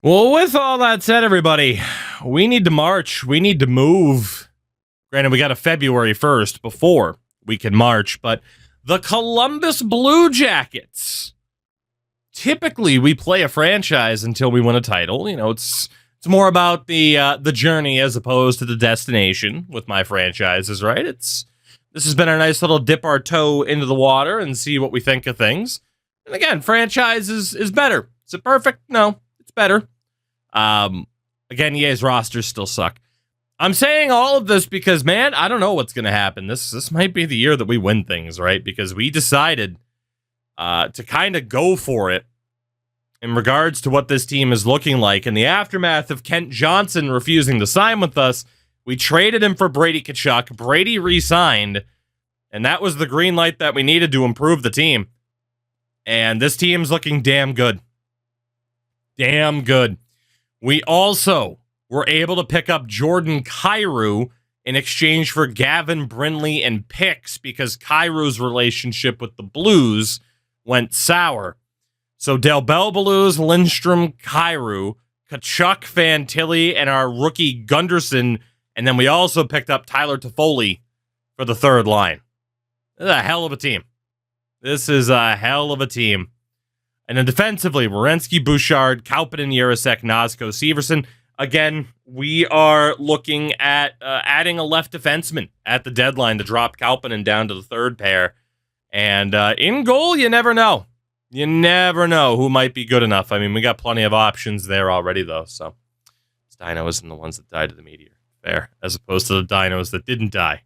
Well, with all that said, everybody, we need to march. We need to move. Granted, we got a February 1st before we can march, but the Columbus Blue Jackets. Typically, we play a franchise until we win a title. You know, it's more about the journey as opposed to the destination with my franchises, right? This has been a nice little dip our toe into the water and see what we think of things. And again, franchise is better. Is it perfect? No, it's better. Again, EA's rosters still suck. I'm saying all of this because, man, I don't know what's going to happen. This might be the year that we win things, right? Because we decided to kind of go for it in regards to what this team is looking like. In the aftermath of Kent Johnson refusing to sign with us, we traded him for Brady Tkachuk. Brady re-signed, and that was the green light that we needed to improve the team. And this team's looking damn good. Damn good. We also were able to pick up Jordan Kyrou in exchange for Gavin Brindley and picks because Kyrou's relationship with the Blues went sour. So Del Belbelouz, Lindstrom, Kyrou, Tkachuk, Fantilli, and our rookie Gunderson. And then we also picked up Tyler Toffoli for the third line. This is a hell of a team. This is a hell of a team. And then defensively, Werenski, Bouchard, Kaupinen, Yarosek, Nazko, Severson. Again, we are looking at adding a left defenseman at the deadline to drop Kaupinen down to the third pair. And in goal, you never know. You never know who might be good enough. I mean, we got plenty of options there already, though. So, it's dinos and the ones that died to the meteor. Fair. As opposed to the dinos that didn't die.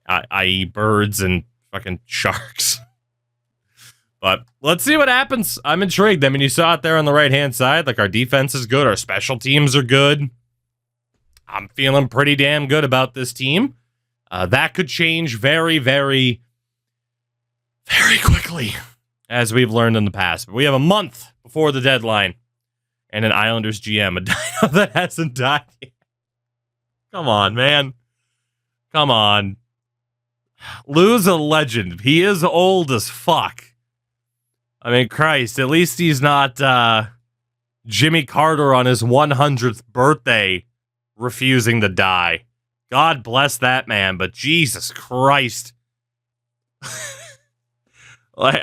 I.e. birds and fucking sharks. But let's see what happens. I'm intrigued. I mean, you saw it there on the right-hand side. Like, our defense is good. Our special teams are good. I'm feeling pretty damn good about this team. That could change very, very, very quickly, as we've learned in the past. But we have a month before the deadline and an Islanders GM, a dino that hasn't died yet. Come on, man. Come on. Lou's a legend. He is old as fuck. I mean, Christ, at least he's not Jimmy Carter on his 100th birthday refusing to die. God bless that man, but Jesus Christ. like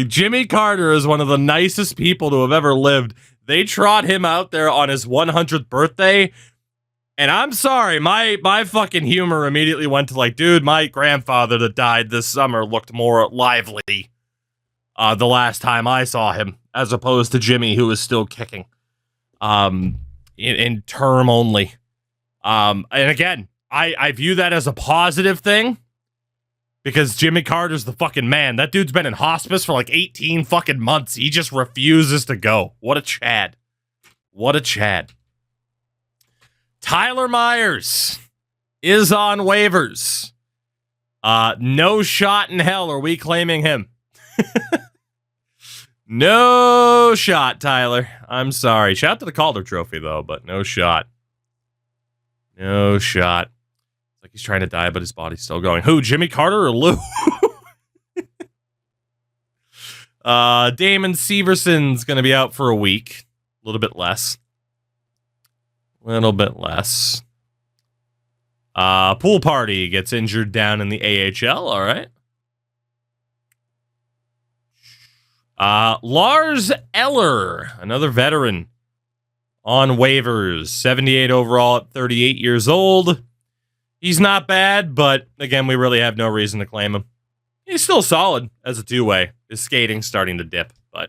Jimmy Carter is one of the nicest people to have ever lived. They trot him out there on his 100th birthday, and I'm sorry, my fucking humor immediately went to like, dude, my grandfather that died this summer looked more lively the last time I saw him, as opposed to Jimmy, who is still kicking in term only. And again, I view that as a positive thing because Jimmy Carter's the fucking man. That dude's been in hospice for like 18 fucking months. He just refuses to go. What a Chad. What a Chad. Tyler Myers is on waivers. No shot in hell are we claiming him. No shot, Tyler. I'm sorry. Shout out to the Calder Trophy, though, but no shot. No shot. It's like he's trying to die, but his body's still going. Who, Jimmy Carter or Lou? Damon Severson's going to be out for a week. A little bit less. Little bit less. Pool Party gets injured down in the AHL. All right. Lars Eller, another veteran on waivers, 78 overall at 38 years old. He's not bad, but again, we really have no reason to claim him. He's still solid as a two-way. His skating's starting to dip, but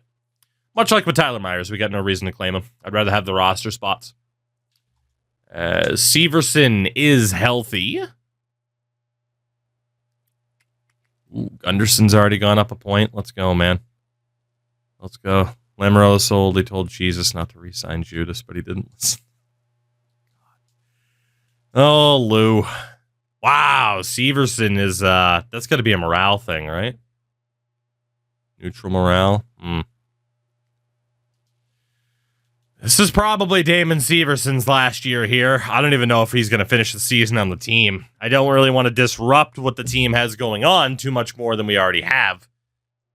much like with Tyler Myers, we got no reason to claim him. I'd rather have the roster spots. Severson is healthy. Ooh, Gunderson's already gone up a point. Let's go, man. Let's go. Lamoriello sold. He told Jesus not to re-sign Judas, but he didn't listen. Oh, Lou. Wow, Severson is, that's got to be a morale thing, right? Neutral morale. This is probably Damon Severson's last year here. I don't even know if he's going to finish the season on the team. I don't really want to disrupt what the team has going on too much more than we already have.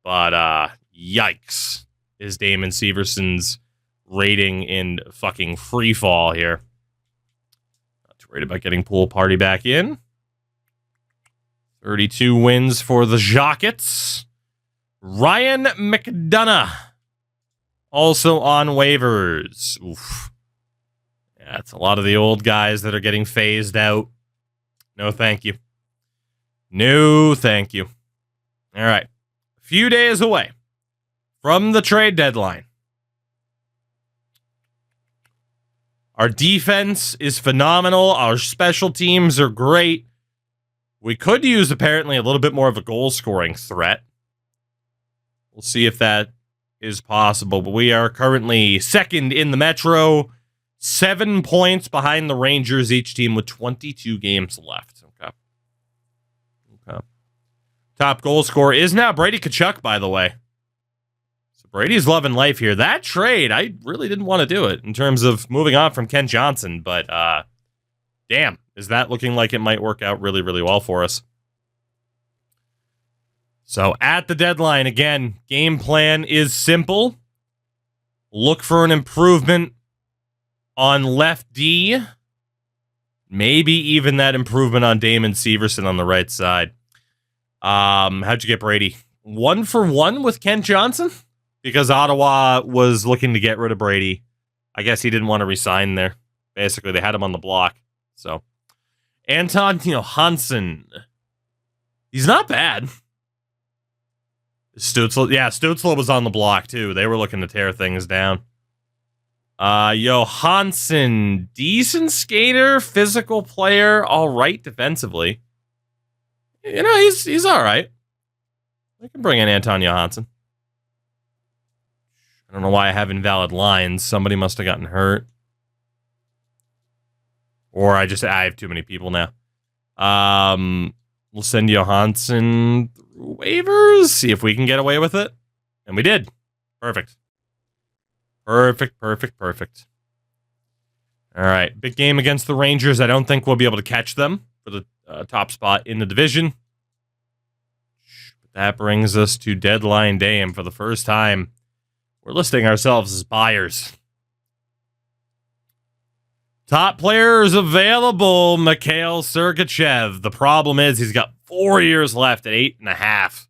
But, yikes. is Damon Severson's rating in fucking free fall here. Not too worried about getting Pool Party back in. 32 wins for the Jackets. Ryan McDonough, also on waivers. Oof. Yeah, it's a lot of the old guys that are getting phased out. No, thank you. No, thank you. All right. A few days away from the trade deadline. Our defense is phenomenal. Our special teams are great. We could use, apparently, a little bit more of a goal-scoring threat. We'll see if that is possible. But we are currently second in the Metro. 7 points behind the Rangers, each team with 22 games left. Okay. Top goal scorer is now Brady Tkachuk, by the way. So Brady's loving life here. That trade, I really didn't want to do it in terms of moving on from Kent Johnson. But, damn, is that looking like it might work out really, really well for us. So at the deadline, again, game plan is simple. Look for an improvement on left D. Maybe even that improvement on Damon Severson on the right side. How'd you get Brady? 1-for-1 with Kent Johnson? Because Ottawa was looking to get rid of Brady. I guess he didn't want to resign there. Basically, they had him on the block. So, Anton Johansson. He's not bad. Stützle was on the block, too. They were looking to tear things down. Johansson, decent skater, physical player, all right defensively. You know, he's all right. I can bring in Anton Johansson. I don't know why I have invalid lines. Somebody must have gotten hurt. Or I have too many people now. We'll send Johansson through waivers, see if we can get away with it. And we did. Perfect. Perfect. All right. Big game against the Rangers. I don't think we'll be able to catch them for the top spot in the division. But that brings us to deadline day. And for the first time, we're listing ourselves as buyers. Top players available, Mikhail Sergachev. The problem is he's got 4 years left at 8.5.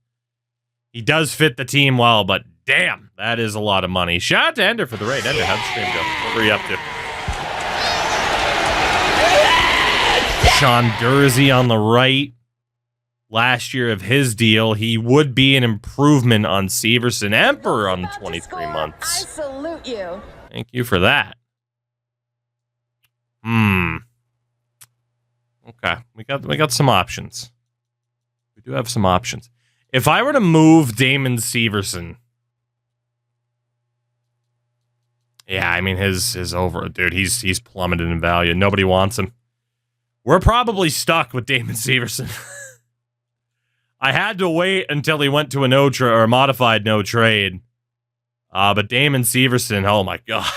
He does fit the team well, but damn, that is a lot of money. Shout out to Ender for the raid. Ender, how'd the stream go? What were you up to? Sean Dursey on the right. Last year of his deal, he would be an improvement on Severson. Emperor on 23 months. I salute you. Thank you for that. Okay, we got some options. We do have some options. If I were to move Damon Severson, yeah, I mean his over, dude. He's plummeted in value. Nobody wants him. We're probably stuck with Damon Severson. I had to wait until he went to a modified no trade. But Damon Severson, oh my god.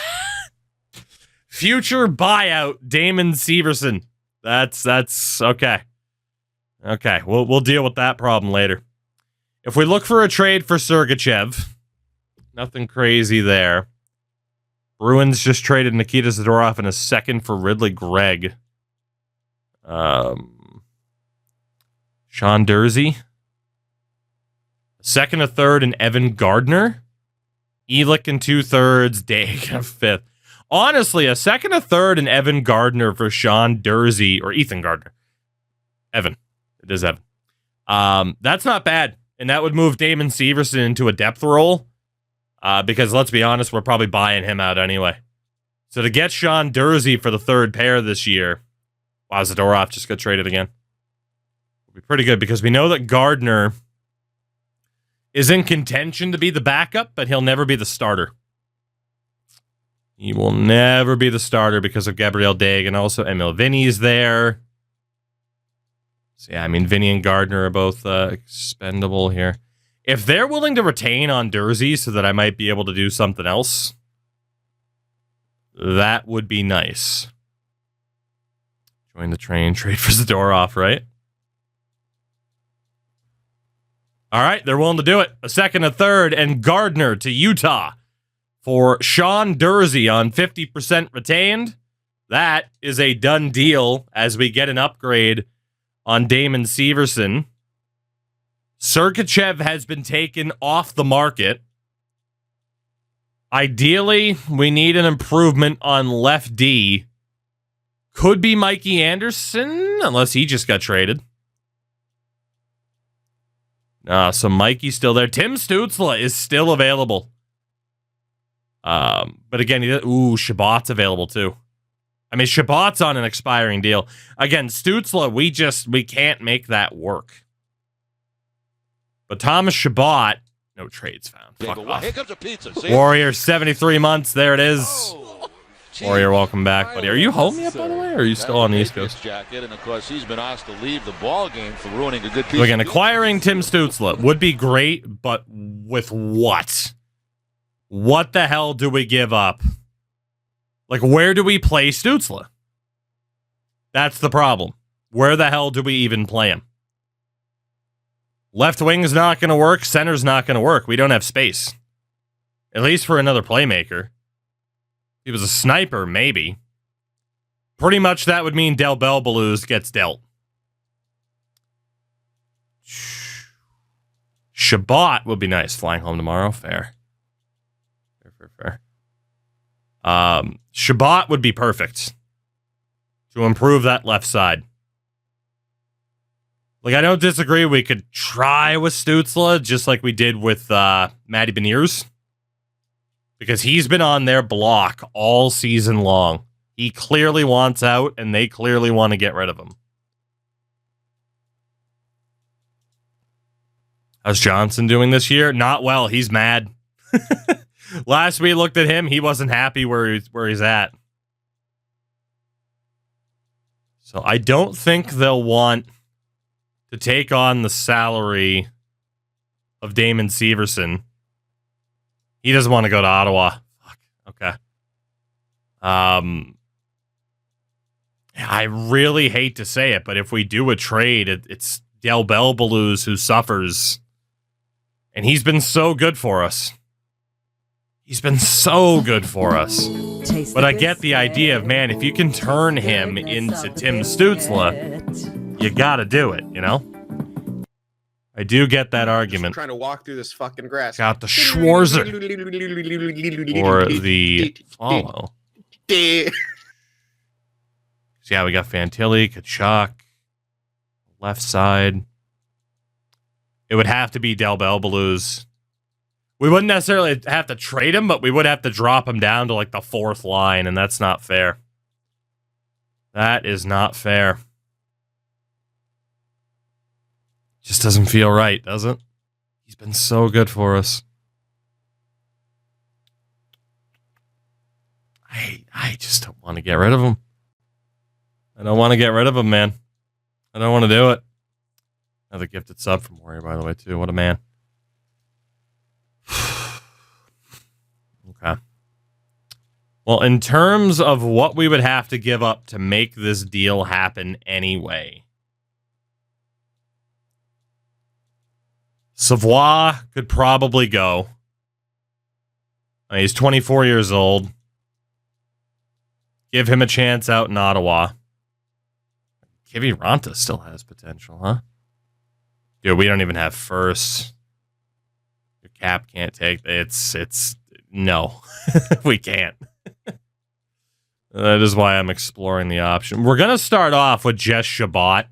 Future buyout Damon Severson. That's okay. Okay, we'll deal with that problem later. If we look for a trade for Sergachev, nothing crazy there. Bruins just traded Nikita Zadorov in a second for Ridley Gregg. Sean Dursey. A second, a third, and Evan Gardner. Elik in 2/3, Dag a 5th. Honestly, a second, a third, and Evan Gardner for Sean Dursey, or Ethan Gardner. Evan. It is Evan. That's not bad. And that would move Damon Severson into a depth role. Because let's be honest, we're probably buying him out anyway. So to get Sean Dursey for the third pair this year, wow, Zadorov just got traded again. It'll be pretty good because we know that Gardner is in contention to be the backup, but he'll never be the starter. He will never be the starter because of Gabriel Dag, and also Emil Vinny's there. So yeah, I mean, Vinny and Gardner are both expendable here. If they're willing to retain on Dursey so that I might be able to do something else, that would be nice. Join the train, trade for Zadorov, right? All right, they're willing to do it. A second, a third, and Gardner to Utah for Sean Dursey on 50% retained. That is a done deal as we get an upgrade on Damon Severson. Sergachev has been taken off the market. Ideally, we need an improvement on left D. Could be Mikey Anderson, unless he just got traded. So Mikey's still there. Tim Stützle is still available. But again, Shabbat's available too. I mean, Shabbat's on an expiring deal. Again, Stützle, we can't make that work. But Thomas Chabot, no trades found. Fuck off. Here comes a pizza. Warrior, 73 months. There it is. Oh, Warrior, welcome back, buddy. Are you home yet, by the way, or are you still on the East Coast? Jacket, and of course, he's been asked to leave the ball game for ruining a good piece. Again, acquiring Tim Stützle would be great, but with what? What the hell do we give up? Like, where do we play Stützle? That's the problem. Where the hell do we even play him? Left wing's not going to work. Center's not going to work. We don't have space. At least for another playmaker. He was a sniper, maybe. Pretty much that would mean Del Belbaluz gets dealt. Shabbat would be nice. Flying home tomorrow. Fair. Fair. Shabbat would be perfect to improve that left side. Like, I don't disagree. We could try with Stützle, just like we did with Matty Beniers. Because he's been on their block all season long. He clearly wants out, and they clearly want to get rid of him. How's Johnson doing this year? Not well. He's mad. Last we looked at him, he wasn't happy where he's at. So I don't think they'll want to take on the salary of Damon Severson. He doesn't want to go to Ottawa. Fuck. Okay. I really hate to say it, but if we do a trade, it's Del Belbaluz who suffers. And he's been so good for us. He's been so good for us. But I get the idea of, man, if you can turn him into Tim Stützle, you gotta do it, you know? I do get that argument. Trying to walk through this fucking grass. Got the Schwarzer or the follow. Yeah, we got Fantilli, Kachuk, left side. It would have to be Del Belbaluz. We wouldn't necessarily have to trade him, but we would have to drop him down to like the fourth line, and that's not fair. That is not fair. Just doesn't feel right, does it? He's been so good for us. I just don't want to get rid of him. I don't want to get rid of him, man. I don't want to do it. Another gifted sub from Warrior, by the way, too. What a man. Okay. Well, in terms of what we would have to give up to make this deal happen anyway, Savoie could probably go. He's 24 years old. Give him a chance out in Ottawa. Kiviranta still has potential, huh? Dude, we don't even have first. Your cap can't take it's no. We can't. That is why I'm exploring the option. We're gonna start off with just Shabbat.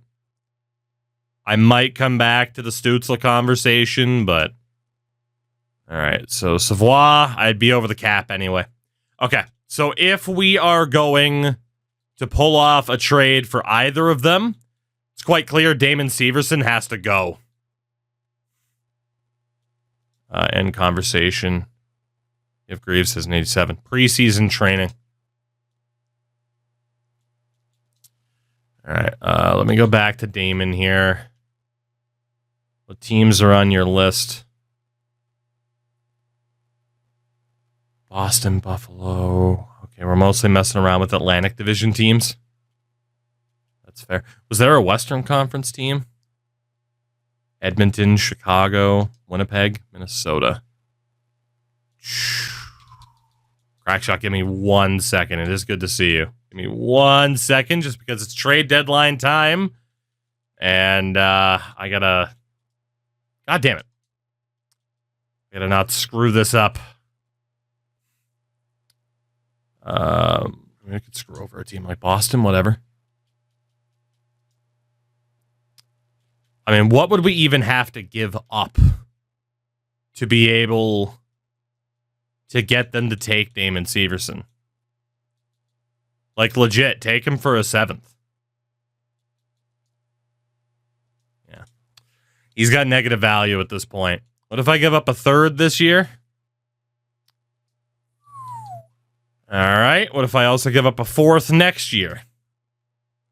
I might come back to the Stützle conversation, but all right. So Savoie, I'd be over the cap anyway. Okay. So if we are going to pull off a trade for either of them, it's quite clear Damon Severson has to go. End conversation. If Greaves says an 87. Preseason training. All right. Let me go back to Damon here. What teams are on your list? Boston, Buffalo. Okay, we're mostly messing around with Atlantic Division teams. That's fair. Was there a Western Conference team? Edmonton, Chicago, Winnipeg, Minnesota. Crackshot, give me 1 second. It is good to see you. Give me 1 second, just because it's trade deadline time. And I gotta... God damn it. I gotta not screw this up. I could screw over a team like Boston, whatever. I mean, what would we even have to give up to be able to get them to take Damon Severson? Like, legit, take him for a 7th. Yeah. He's got negative value at this point. What if I give up a 3rd this year? All right. What if I also give up a 4th next year?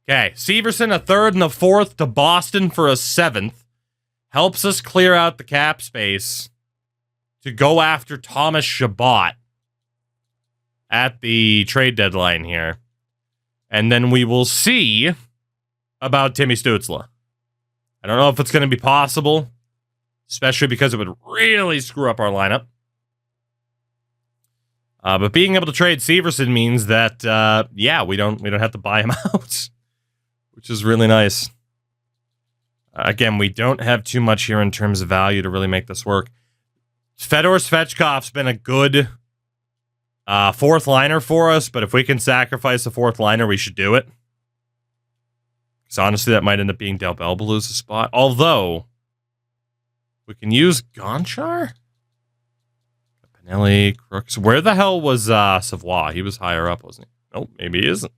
Okay. Severson, a 3rd and a 4th to Boston for a 7th. Helps us clear out the cap space to go after Thomas Chabot at the trade deadline here. And then we will see about Timmy Stützle. I don't know if it's going to be possible, especially because it would really screw up our lineup. But being able to trade Severson means that, yeah, we don't have to buy him out, which is really nice. Again, we don't have too much here in terms of value to really make this work. Fedor Svechkov's been a good 4th liner for us, but if we can sacrifice a 4th liner, we should do it. Because honestly, that might end up being Del Belbalou's spot. Although, we can use Gonchar? Pinelli, Crooks. Where the hell was Savoie? He was higher up, wasn't he? Nope, maybe he isn't.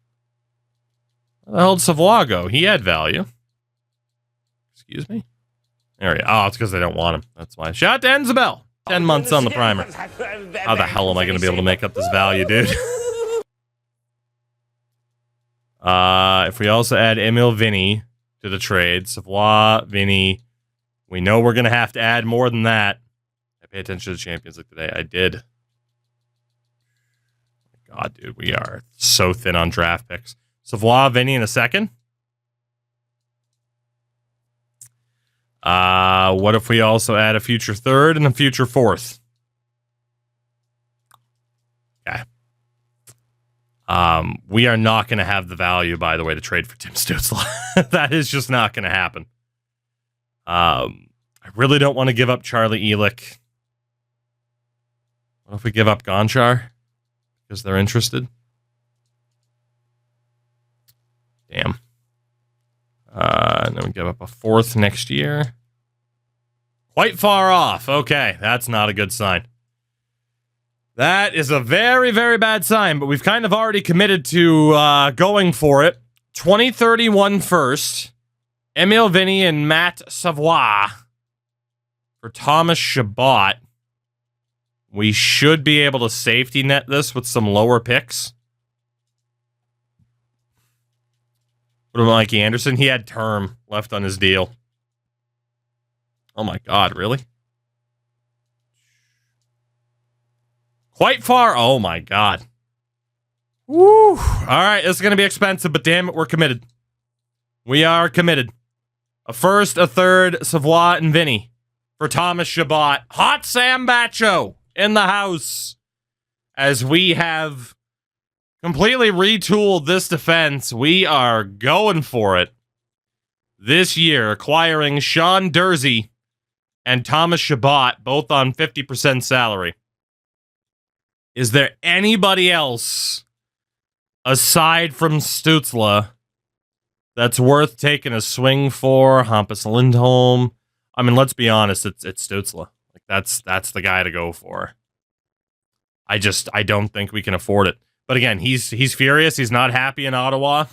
Where the hell did Savoie go? He had value. Excuse me? There he is. Oh, it's because they don't want him. That's why. Shout out to Enzabel. 10 months on the primer. How the hell am I going to be able to make up this value, dude? If we also add Emil Vinny to the trade, Savoie, Vinny, we know we're going to have to add more than that. I pay attention to the Champions League today. I did. God, dude, we are so thin on draft picks. Savoie, Vinny in a second. What if we also add a future 3rd and a future 4th? Okay. We are not going to have the value, by the way, to trade for Tim Stützle. That is just not going to happen. I really don't want to give up Charlie Ehrlich. What if we give up Gonchar? Because they're interested. Damn. And then we give up a 4th next year. Quite far off. Okay, that's not a good sign. That is a very, very bad sign, but we've kind of already committed to going for it. 2031 first. Emil Vinny and Matt Savoie for Thomas Chabot. We should be able to safety net this with some lower picks. What about Mikey Anderson? He had term left on his deal. Oh my God, really? Quite far. Oh my God. Woo. All right, this is going to be expensive, but damn it, we're committed. We are committed. A 1st, a 3rd, Savoie, and Vinny for Thomas Chabot. Hot Sam Bacho in the house as we have completely retooled this defense. We are going for it this year, acquiring Sean Durzi and Thomas Chabot, both on 50% salary. Is there anybody else aside from Stützle that's worth taking a swing for? Hampus Lindholm. I mean, let's be honest, it's Stützle. Like that's the guy to go for. I don't think we can afford it. But again, he's furious. He's not happy in Ottawa.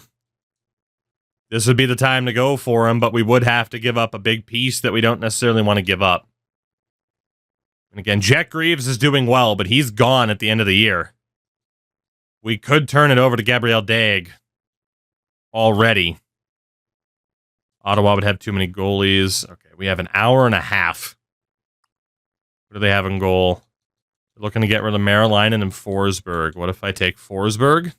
This would be the time to go for him, but we would have to give up a big piece that we don't necessarily want to give up. And again, Jet Greaves is doing well, but he's gone at the end of the year. We could turn it over to Gabriel Daig already. Ottawa would have too many goalies. Okay, we have an hour and a half. What do they have in goal? They're looking to get rid of Marilinen and Forsberg. What if I take Forsberg?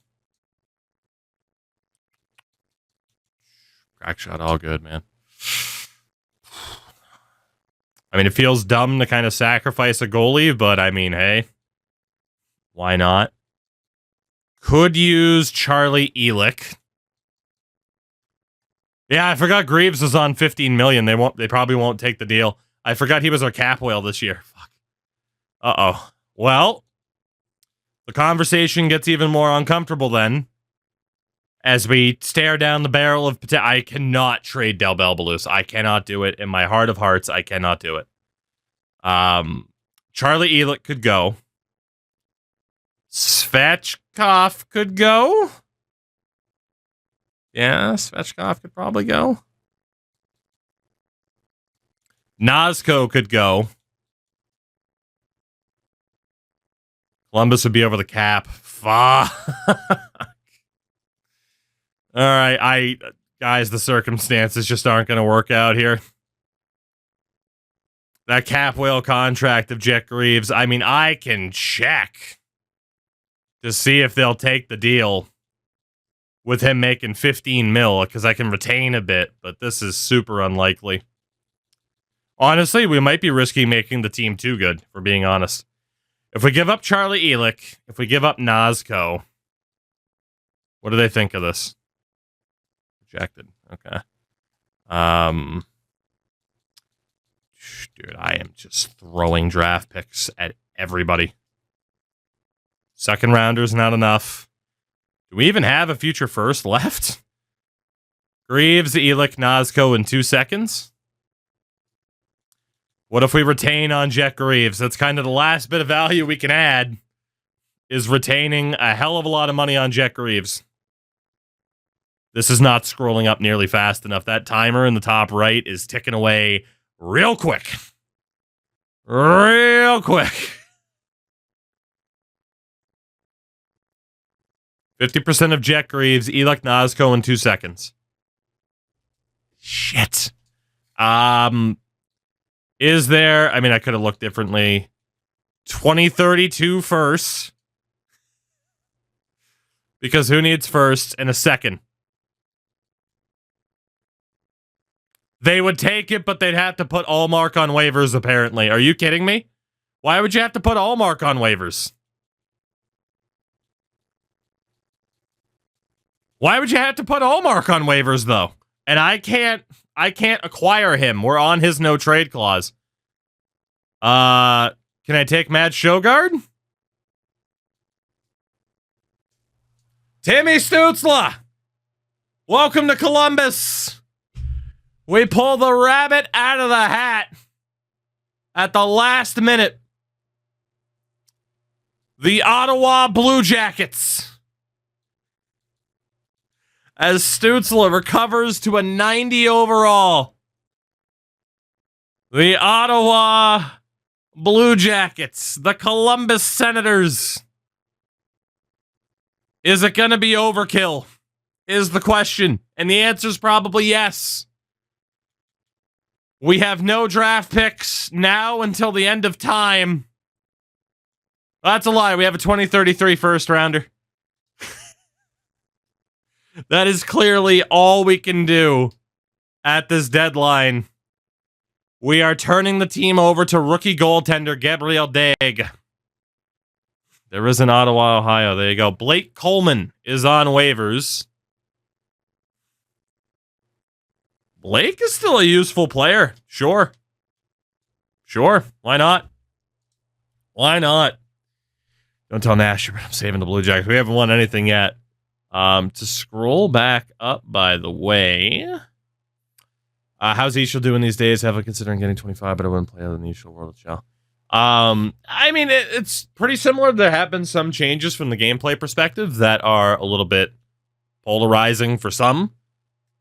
Crack shot, all good, man. I mean, it feels dumb to kind of sacrifice a goalie, but I mean, hey, why not? Could use Charlie Elick. Yeah, I forgot Greaves was on $15 million. They probably won't take the deal. I forgot he was our cap whale this year. Fuck. Uh-oh. Well, the conversation gets even more uncomfortable then as we stare down the barrel of I cannot trade Del Belbalus. I cannot do it. In my heart of hearts, I cannot do it. Charlie Elick could go. Svechkov could go. Yeah, Svechkov could probably go. Nazco could go. Columbus would be over the cap. Fuck. All right, guys, the circumstances just aren't going to work out here. That cap whale contract of Jet Greaves, I mean, I can check to see if they'll take the deal with him making 15 mil, because I can retain a bit, but this is super unlikely. Honestly, we might be risking making the team too good, for being honest. If we give up Charlie Elick, if we give up Nazco, what do they think of this? Rejected. Okay. Dude, I am just throwing draft picks at everybody. Second rounder's not enough. Do we even have a future first left? Greaves, Elick, Nazco in 2 seconds. What if we retain on Jet Greaves? That's kind of the last bit of value we can add, is retaining a hell of a lot of money on Jet Greaves. This is not scrolling up nearly fast enough. That timer in the top right is ticking away real quick. Real quick. 50% of Jet Greaves, Elick, Nazco in 2 seconds. Shit. Is there, I mean, I could have looked differently. 2032 first. Because who needs first and a second? They would take it, but they'd have to put Allmark on waivers, apparently. Are you kidding me? Why would you have to put Allmark on waivers? Why would you have to put Allmark on waivers, though? And I can't acquire him. We're on his no trade clause. Can I take Matt Shogard? Timmy Stutzla! Welcome to Columbus! We pull the rabbit out of the hat at the last minute. The Ottawa Blue Jackets. As Stutzla recovers to a 90 overall. The Ottawa Blue Jackets, the Columbus Senators. Is it going to be overkill? Is the question. And the answer is probably yes. We have no draft picks now until the end of time. That's a lie. We have a 2033 first rounder. That is clearly all we can do at this deadline. We are turning the team over to rookie goaltender Gabriel Daig. There is an Ottawa, Ohio. There you go. Blake Coleman is on waivers. Blake is still a useful player. Sure. Why not? Don't tell Nasher, but I'm saving the Blue Jackets. We haven't won anything yet. To scroll back up, by the way. How's Ishel doing these days? Have I considering getting 25, but I wouldn't play other than Ishel World Shell. I mean, it's pretty similar. There have been some changes from the gameplay perspective that are a little bit polarizing for some.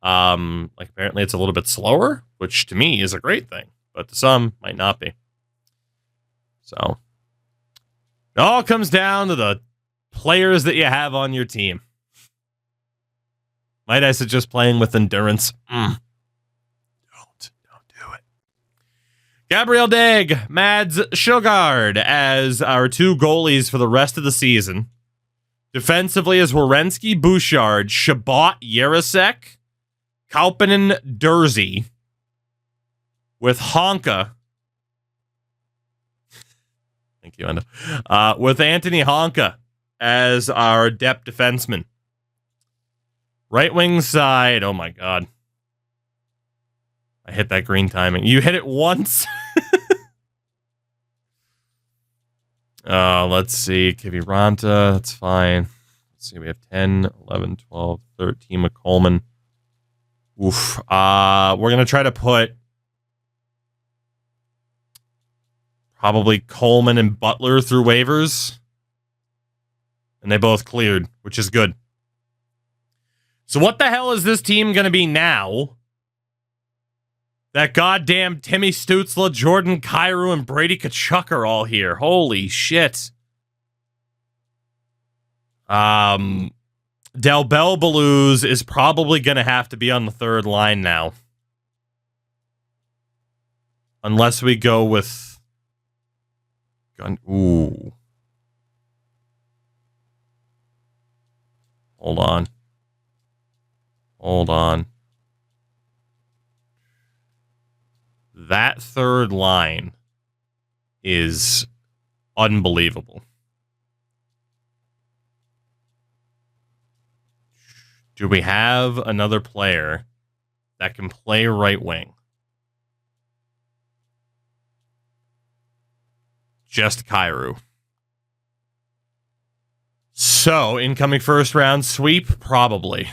Like apparently it's a little bit slower, which to me is a great thing, but to some might not be. So it all comes down to the players that you have on your team. Might I suggest playing with endurance? Don't do it. Gabriel Daig, Mads Shogard as our two goalies for the rest of the season. Defensively is Werenski, Bouchard, Shabbat, Yarosek, Kaupinen, Dursey, with Honka. Thank you, Enda. With Anthony Honka as our depth defenseman. Right wing side. Oh, my God. I hit that green timing. You hit it once? Let's see. Kiviranta. That's fine. Let's see. We have 10, 11, 12, 13 McColeman. Oof. We're going to try to put probably Coleman and Butler through waivers. And they both cleared, which is good. So what the hell is this team going to be now? That goddamn Timmy Stützle, Jordan Kyrou, and Brady Tkachuk are all here. Holy shit. Del Bell Belouz is probably going to have to be on the third line now. Unless we go with... Ooh. Hold on. That third line is unbelievable. Do we have another player that can play right wing? Just Kyrou. So, incoming first round sweep? Probably.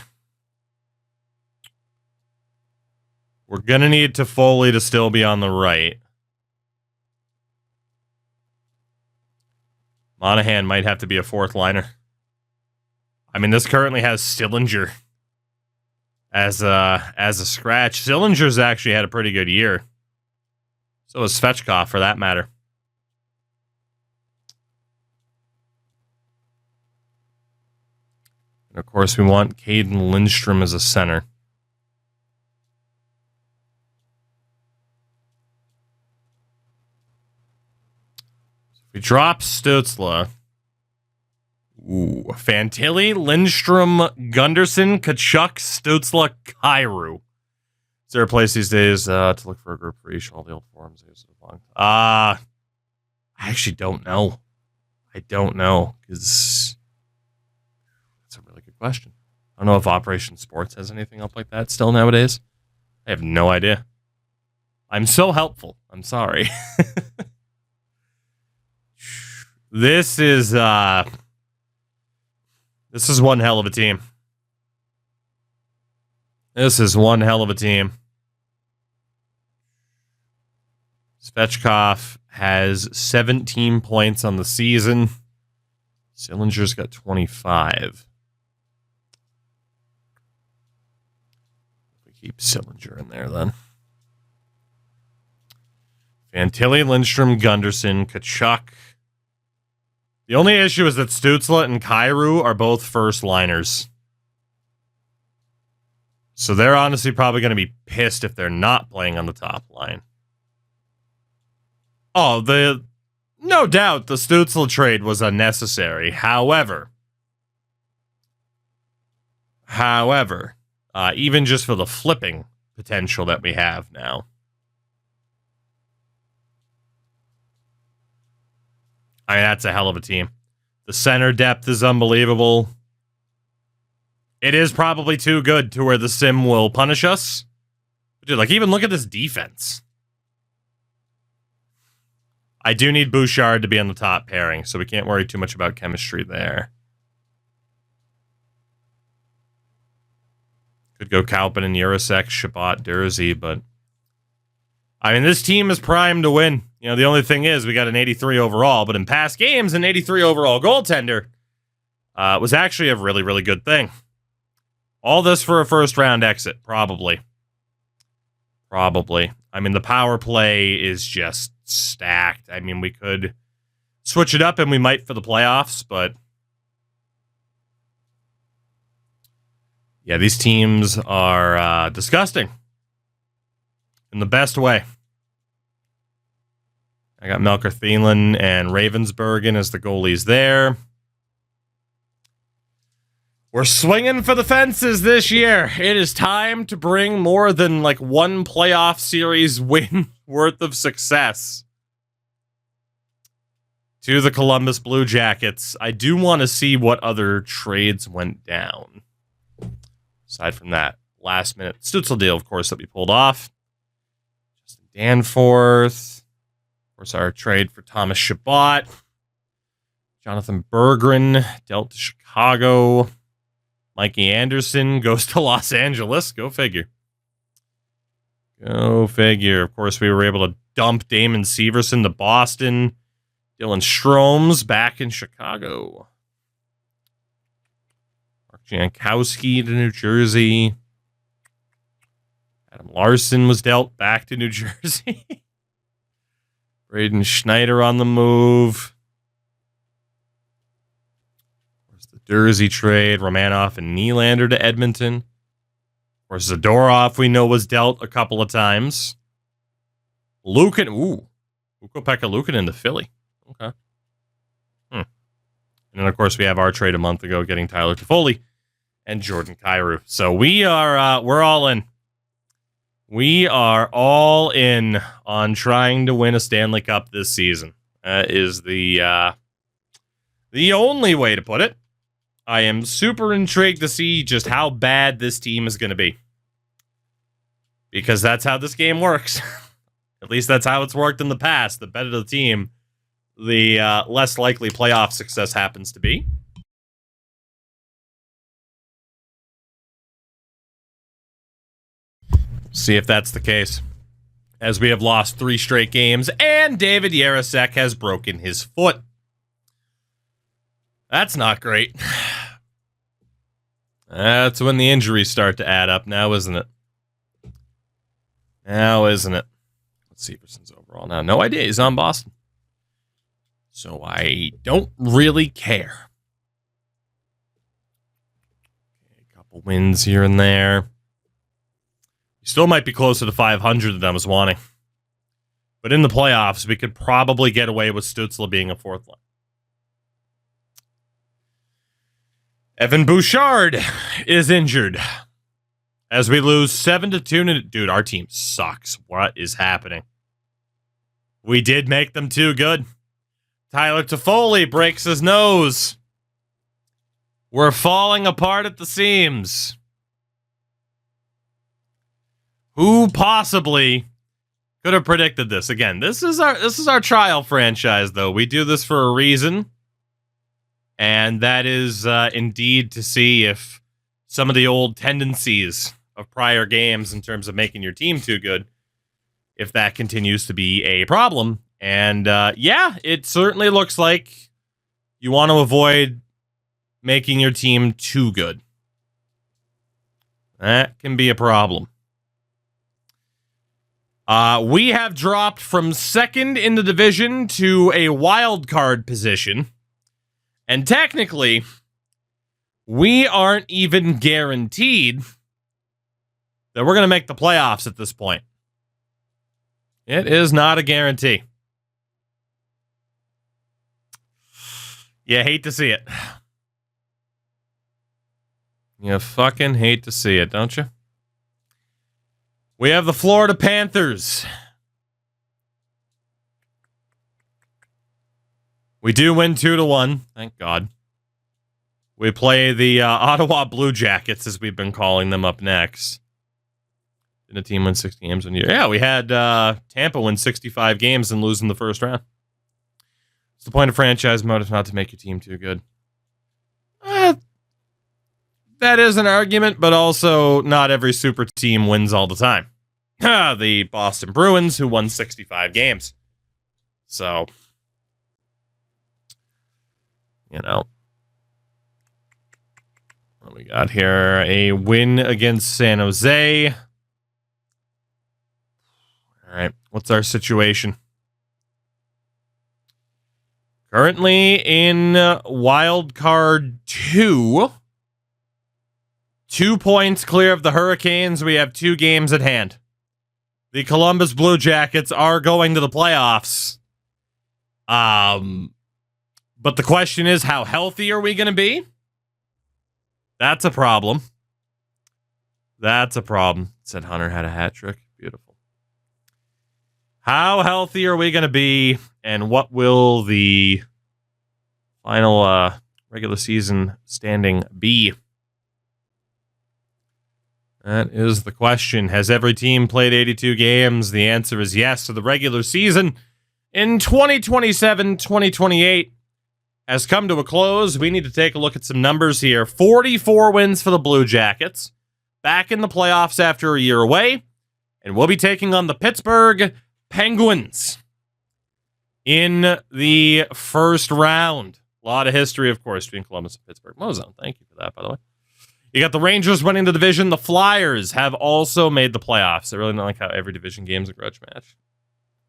We're going to need Toffoli to still be on the right. Monahan might have to be a fourth liner. I mean, this currently has Sillinger as a scratch. Sillinger's actually had a pretty good year. So has Svechkov, for that matter. And of course, we want Caden Lindstrom as a center. We drop Stützle. Ooh, Fantilli, Lindstrom, Gunderson, Tkachuk, Stützle, Kyrou. Is there a place these days to look for a group for each? All the old forums. I actually don't know. I don't know, because that's a really good question. I don't know if Operation Sports has anything up like that still nowadays. I have no idea. I'm so helpful. I'm sorry. This is one hell of a team. This is one hell of a team. Svechkov has 17 points on the season. Sillinger's got 25. We keep Sillinger in there then. Fantilli, Lindstrom, Gunderson, Tkachuk. The only issue is that Stützle and Kyrou are both first liners. So they're honestly probably going to be pissed if they're not playing on the top line. Oh, no doubt the Stützle trade was unnecessary. However, even just for the flipping potential that we have now. I mean, that's a hell of a team. The center depth is unbelievable. It is probably too good to where the sim will punish us. Dude, like, even look at this defense. I do need Bouchard to be on the top pairing, so we can't worry too much about chemistry there. Could go Kaupin and Urasek, Shabbat, Dursey, but... I mean, this team is primed to win. You know, the only thing is we got an 83 overall, but in past games, an 83 overall goaltender was actually a really, really good thing. All this for a first-round exit, probably. Probably. I mean, the power play is just stacked. I mean, we could switch it up, and we might for the playoffs, but... yeah, these teams are disgusting. In the best way. I got Melker Thielen and Ravensbergen as the goalies there. We're swinging for the fences this year. It is time to bring more than like one playoff series win worth of success. to the Columbus Blue Jackets. I do want to see what other trades went down. Aside from that, last minute Stützle deal, of course, that we pulled off. Justin Danforth. Of course, our trade for Thomas Chabot. Jonathan Berggren dealt to Chicago. Mikey Anderson goes to Los Angeles. Go figure. Go figure. Of course, we were able to dump Damon Severson to Boston. Dylan Strome's back in Chicago. Mark Jankowski to New Jersey. Adam Larson was dealt back to New Jersey. Braden Schneider on the move. There's the Jersey trade. Romanoff and Nylander to Edmonton. Of course, Zadorov we know was dealt a couple of times. Lukin. Ooh. Ukko-Pekka Luukkonen to Philly. Okay. And then, of course, we have our trade a month ago getting Tyler Toffoli and Jordan Kyrou. So we're all in. We are all in on trying to win a Stanley Cup this season. That is the only way to put it. I am super intrigued to see just how bad this team is going to be. Because that's how this game works. At least that's how it's worked in the past. The better the team, the less likely playoff success happens to be. See if that's the case. As we have lost 3 straight games, and David Yarosek has broken his foot. That's not great. That's when the injuries start to add up now, isn't it? Now, isn't it? Let's see Severson's overall now. No idea. He's on Boston. So I don't really care. A couple wins here and there. Still might be closer to 500 than I was wanting. But in the playoffs, we could probably get away with Stützle being a 4th line. Evan Bouchard is injured. As we lose 7-2. Dude, our team sucks. What is happening? We did make them too good. Tyler Toffoli breaks his nose. We're falling apart at the seams. Who possibly could have predicted this? Again, this is our trial franchise, though. We do this for a reason. And that is indeed to see if some of the old tendencies of prior games in terms of making your team too good, if that continues to be a problem. And yeah, it certainly looks like you want to avoid making your team too good. That can be a problem. We have dropped from 2nd in the division to a wild card position. And technically, we aren't even guaranteed that we're going to make the playoffs at this point. It is not a guarantee. You hate to see it. You fucking hate to see it, don't you? We have the Florida Panthers. We do win 2-1. Thank God. We play the Ottawa Blue Jackets, as we've been calling them, up next. Did a team win 60 games in a year? Yeah, we had Tampa win 65 games and lose in the first round. It's the point of franchise mode if not to make your team too good. That is an argument, but also not every super team wins all the time. The Boston Bruins, who won 65 games. So, you know. What we got here? A win against San Jose. All right, what's our situation? Currently in Wild Card 2. 2 points clear of the Hurricanes. We have 2 games at hand. The Columbus Blue Jackets are going to the playoffs. But the question is, how healthy are we going to be? That's a problem. That's a problem. Said Hunter had a hat trick. Beautiful. How healthy are we going to be? And what will the final regular season standing be? That is the question. Has every team played 82 games? The answer is yes. So the regular season in 2027-2028 has come to a close. We need to take a look at some numbers here. 44 wins for the Blue Jackets. Back in the playoffs after a year away. And we'll be taking on the Pittsburgh Penguins in the first round. A lot of history, of course, between Columbus and Pittsburgh. Mozone, thank you for that, by the way. You got the Rangers winning the division. The Flyers have also made the playoffs. I really don't like how every division game is a grudge match.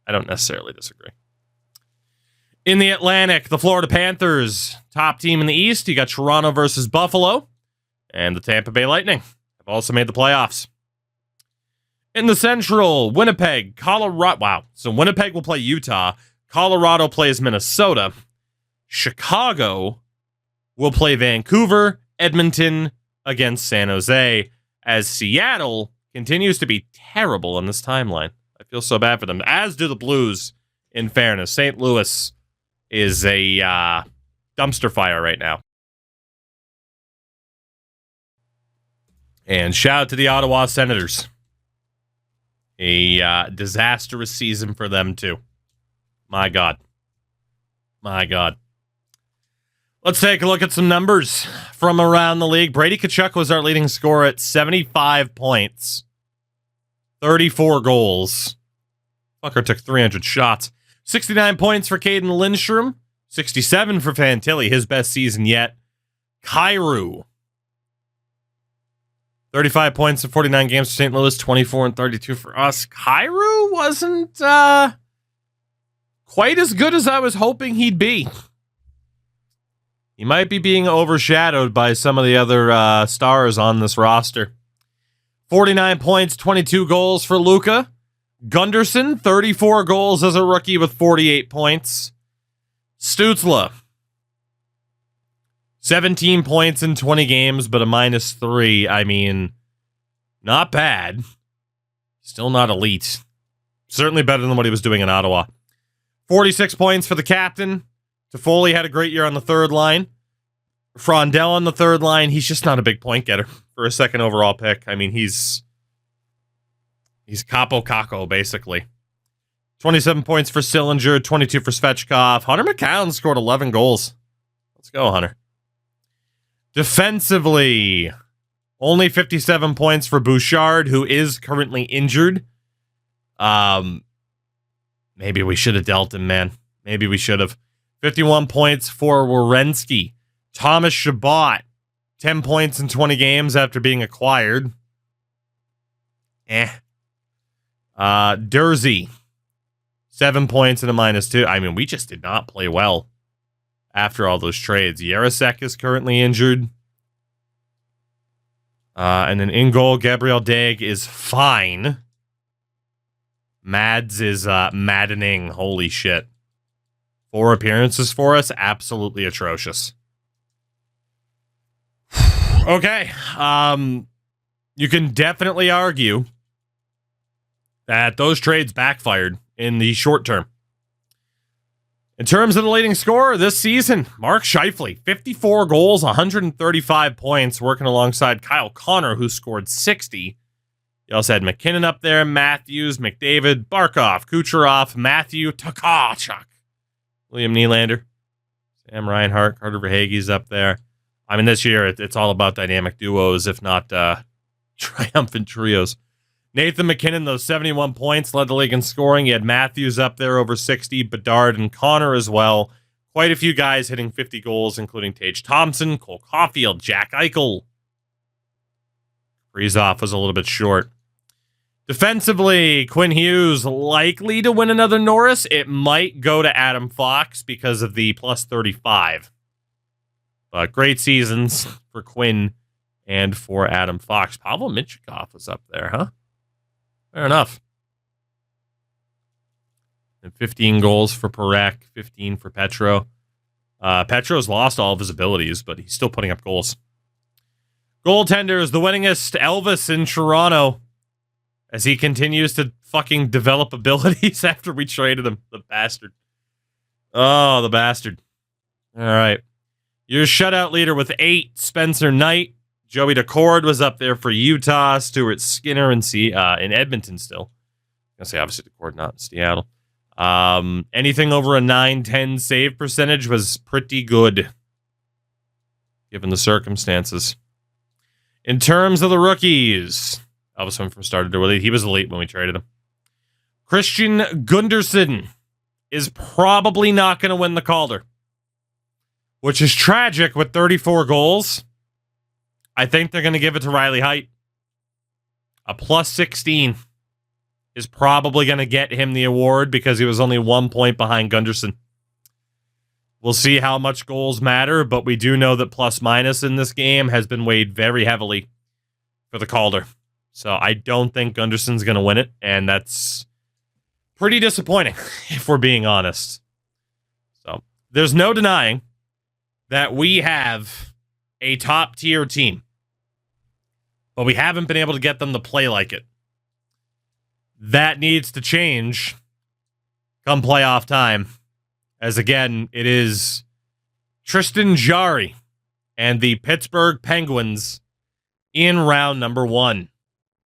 I don't necessarily disagree. In the Atlantic, the Florida Panthers, top team in the East. You got Toronto versus Buffalo. And the Tampa Bay Lightning have also made the playoffs. In the Central, Winnipeg, Colorado. Wow. So Winnipeg will play Utah. Colorado plays Minnesota. Chicago will play Vancouver. Edmonton against San Jose. As Seattle continues to be terrible in this timeline. I feel so bad for them. As do the Blues, in fairness. St. Louis is a dumpster fire right now. And shout out to the Ottawa Senators. A disastrous season for them, too. My God. My God. Let's take a look at some numbers from around the league. Brady Tkachuk was our leading scorer at 75 points. 34 goals. Fucker took 300 shots. 69 points for Caden Lindstrom. 67 for Fantilli, his best season yet. Kyrou. 35 points in 49 games for St. Louis. 24 and 32 for us. Kyrou wasn't quite as good as I was hoping he'd be. He might be being overshadowed by some of the other stars on this roster. 49 points, 22 goals for Luka. Gunderson, 34 goals as a rookie with 48 points. Stützle, 17 points in 20 games, but a -3. I mean, not bad. Still not elite. Certainly better than what he was doing in Ottawa. 46 points for the captain. Toffoli had a great year on the third line. Frondell on the third line. He's just not a big point getter for a second overall pick. I mean, he's Capo Caco, basically. 27 points for Sillinger, 22 for Svechkov. Hunter McCown scored 11 goals. Let's go, Hunter. Defensively, only 57 points for Bouchard, who is currently injured. Maybe we should have dealt him, man. Maybe we should have. 51 points for Werenski. Thomas Chabot, 10 points in 20 games after being acquired. Dursey, 7 points and a -2. I mean, we just did not play well after all those trades. Yarosek is currently injured. And then in goal, Gabriel Dag is fine. Mads is maddening. Holy shit. 4 appearances for us. Absolutely atrocious. Okay. You can definitely argue that those trades backfired in the short term. In terms of the leading scorer this season, Mark Scheifele, 54 goals, 135 points, working alongside Kyle Connor, who scored 60. You also had McKinnon up there, Matthews, McDavid, Barkov, Kucherov, Matthew, Tkachuk, William Nylander, Sam Reinhart, Carter Verhaeghe's up there. I mean, this year, it's all about dynamic duos, if not triumphant trios. Nathan McKinnon, those 71 points, led the league in scoring. You had Matthews up there over 60, Bedard and Connor as well. Quite a few guys hitting 50 goals, including Tage Thompson, Cole Caulfield, Jack Eichel. Kaprizov was a little bit short. Defensively, Quinn Hughes likely to win another Norris. It might go to Adam Fox because of the +35. But great seasons for Quinn and for Adam Fox. Pavel Minchikov was up there, huh? Fair enough. And 15 goals for Parekh, 15 for Petro. Petro's lost all of his abilities, but he's still putting up goals. Goaltenders, the winningest Elvis in Toronto, as he continues to fucking develop abilities after we traded him. The bastard. Oh, the bastard. All right. Your shutout leader with 8, Spencer Knight. Joey Decord was up there for Utah. Stuart Skinner in Edmonton still. I'm going to say, obviously, Decord not in Seattle. Anything over a 9-10 save percentage was pretty good, given the circumstances. In terms of the rookies, Elvis went from starter to elite. He was elite when we traded him. Christian Gunderson is probably not going to win the Calder, which is tragic with 34 goals. I think they're going to give it to Riley Heidt. A plus 16 is probably going to get him the award because he was only 1 point behind Gunderson. We'll see how much goals matter, but we do know that plus minus in this game has been weighed very heavily for the Calder. So I don't think Gunderson's going to win it, and that's pretty disappointing, if we're being honest. So there's no denying that we have a top-tier team, but we haven't been able to get them to play like it. That needs to change come playoff time, as again, it is Tristan Jarry and the Pittsburgh Penguins in round number 1.